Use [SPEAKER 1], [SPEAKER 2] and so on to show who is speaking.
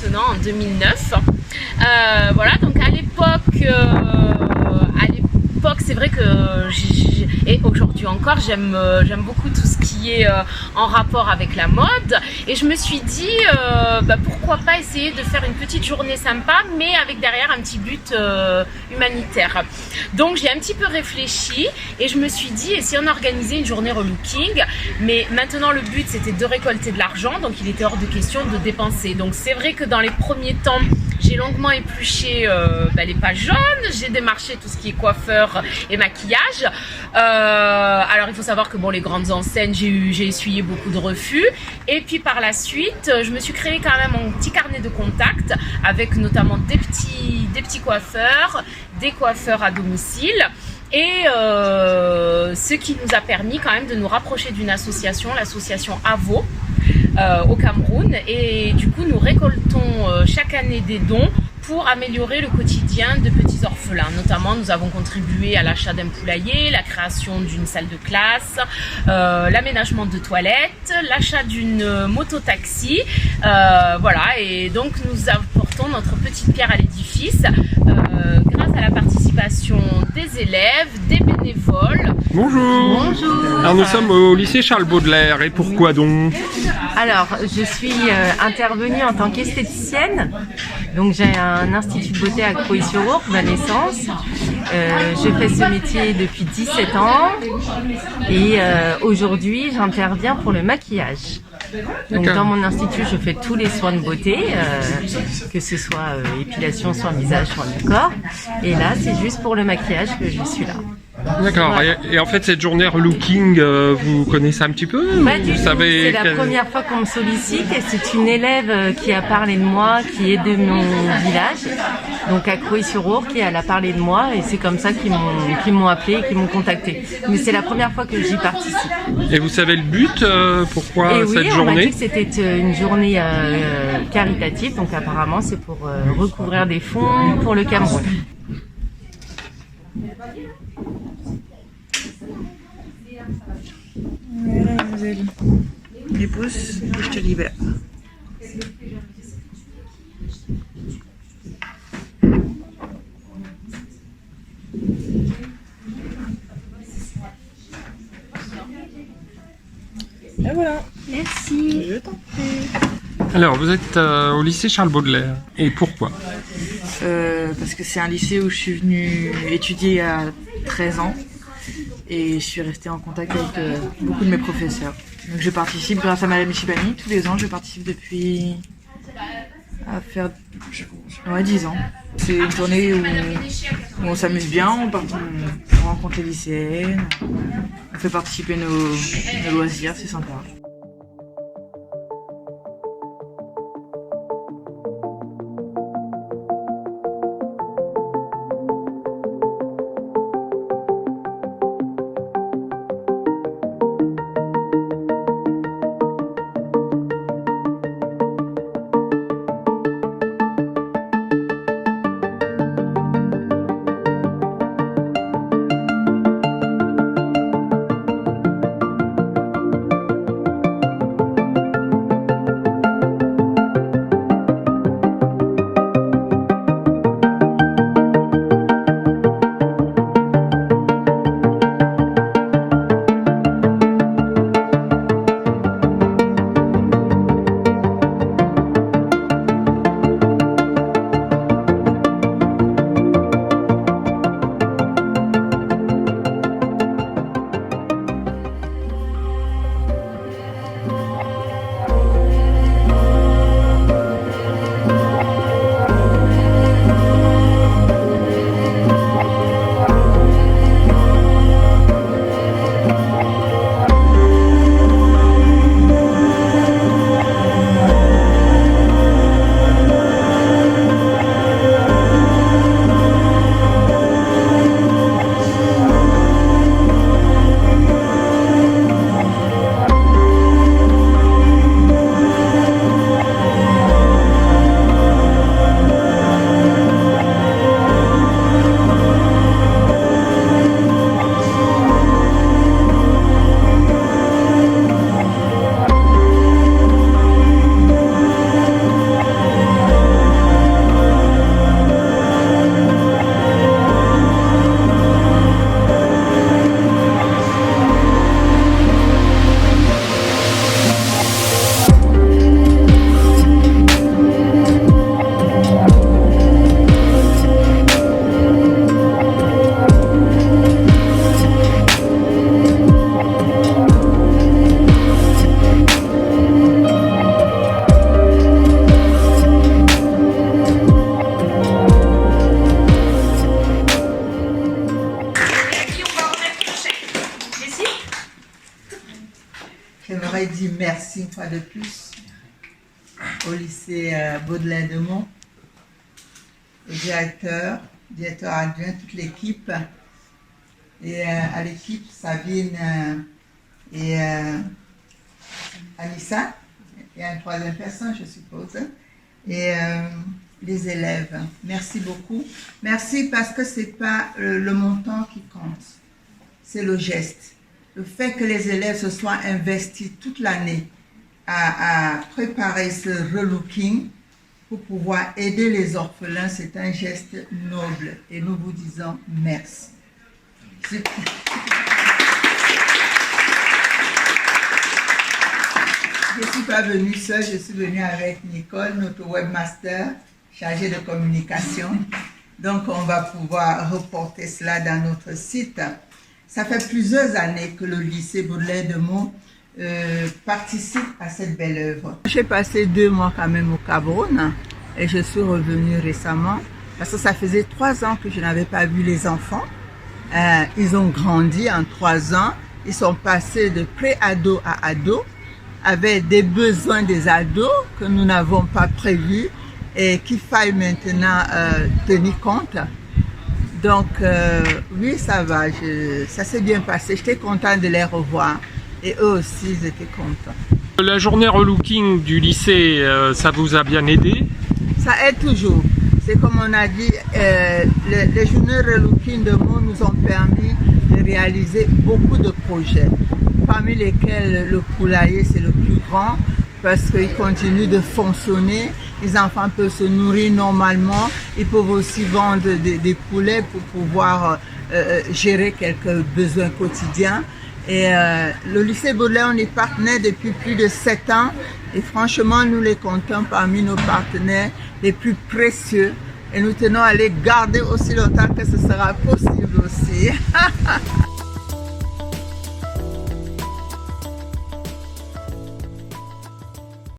[SPEAKER 1] maintenant en 2009. Voilà, donc à l'époque, c'est vrai que et aujourd'hui encore, j'aime beaucoup tout ce qui est en rapport avec la mode. Et je me suis dit, pourquoi pas essayer de faire une petite journée sympa, mais avec derrière un petit but humanitaire. Donc j'ai un petit peu réfléchi et je me suis dit, et si on organisait une journée relooking, mais maintenant le but c'était de récolter de l'argent, donc il était hors de question de dépenser. Donc c'est vrai que dans les premiers temps, j'ai longuement épluché les pages jaunes, j'ai démarché tout ce qui est coiffeur et maquillage. Alors il faut savoir que les grandes enseignes, j'ai essuyé beaucoup de refus. Et puis par la suite, je me suis créé quand même un petit carnet de contacts avec notamment des petits coiffeurs, des coiffeurs à domicile. Et ce qui nous a permis quand même de nous rapprocher d'une association, l'association AVO, au Cameroun. Et du coup, nous récoltons chaque année des dons pour améliorer le quotidien de petits orphelins. Notamment, nous avons contribué à l'achat d'un poulailler, la création d'une salle de classe, l'aménagement de toilettes, l'achat d'une moto-taxi. Voilà, et donc nous apportons notre petite pierre à l'édifice grâce à la participation des élèves, des bénévoles.
[SPEAKER 2] Bonjour.
[SPEAKER 1] Bonjour.
[SPEAKER 2] Alors nous sommes au lycée Charles Baudelaire, et pourquoi donc?
[SPEAKER 3] Alors, je suis intervenue en tant qu'esthéticienne. Donc j'ai un institut de beauté à Croix-sur-Ourcq de naissance. J'ai fait ce métier depuis 17 ans et aujourd'hui j'interviens pour le maquillage. Donc dans mon institut je fais tous les soins de beauté, que ce soit épilation, soin visage, soin du corps. Et là c'est juste pour le maquillage que je suis là.
[SPEAKER 2] D'accord. Voilà. Et en fait, cette journée relooking, vous connaissez un petit peu?
[SPEAKER 3] Pas du tout. C'est la première fois qu'on me sollicite et c'est une élève qui a parlé de moi, qui est de mon village, donc à Croix-sur-Ourcq, et elle a parlé de moi et c'est comme ça qu'ils m'ont appelé et qu'ils m'ont contacté. Mais c'est la première fois que j'y participe.
[SPEAKER 2] Et vous savez le but? Pourquoi
[SPEAKER 3] et
[SPEAKER 2] cette
[SPEAKER 3] oui,
[SPEAKER 2] journée?
[SPEAKER 3] on m'a dit que c'était une journée caritative, donc apparemment c'est pour recouvrir des fonds pour le Cameroun.
[SPEAKER 4] Voilà, mademoiselle. Les pouces, et je te libère. Et voilà.
[SPEAKER 1] Merci.
[SPEAKER 4] Je t'en prie.
[SPEAKER 2] Alors, vous êtes au lycée Charles Baudelaire. Et pourquoi?
[SPEAKER 4] Parce que c'est un lycée où je suis venue étudier à 13 ans. Et je suis restée en contact avec beaucoup de mes professeurs. Donc je participe grâce à Madame Chibani. Tous les ans, je participe depuis 10 ans. C'est une journée où on s'amuse bien, on rencontre les lycéennes, on fait participer nos loisirs, c'est sympa.
[SPEAKER 5] de plus au lycée Baudelaire de Meaux, au directeur adjoint, toute l'équipe, et à l'équipe Sabine et Anissa, et une troisième personne, je suppose, et les élèves. Merci beaucoup. Merci parce que ce n'est pas le montant qui compte, c'est le geste. Le fait que les élèves se soient investis toute l'année à préparer ce relooking pour pouvoir aider les orphelins, c'est un geste noble et nous vous disons merci. Je ne suis pas venue seule, je suis venue avec Nicole, notre webmaster, chargée de communication. Donc on va pouvoir reporter cela dans notre site. Ça fait plusieurs années que le lycée Baudelaire de Meaux participe à cette belle œuvre. J'ai passé 2 mois quand même au Cameroun et je suis revenue récemment parce que ça faisait 3 ans que je n'avais pas vu les enfants. Ils ont grandi en 3 ans, ils sont passés de pré-ado à ado avec des besoins des ados que nous n'avons pas prévus et qu'il faille maintenant tenir compte. Donc oui, ça va, ça s'est bien passé, j'étais contente de les revoir et eux aussi ils étaient contents.
[SPEAKER 2] La journée relooking du lycée, ça vous a bien aidé?
[SPEAKER 5] Ça aide toujours, c'est comme on a dit, les journées relooking de Meaux nous ont permis de réaliser beaucoup de projets, parmi lesquels le poulailler c'est le plus grand, parce qu'il continue de fonctionner, les enfants peuvent se nourrir normalement, ils peuvent aussi vendre des poulets pour pouvoir gérer quelques besoins quotidiens. Et le lycée Baudelaire, on est partenaire depuis plus de 7 ans et franchement, nous les comptons parmi nos partenaires les plus précieux et nous tenons à les garder aussi longtemps que ce sera possible aussi.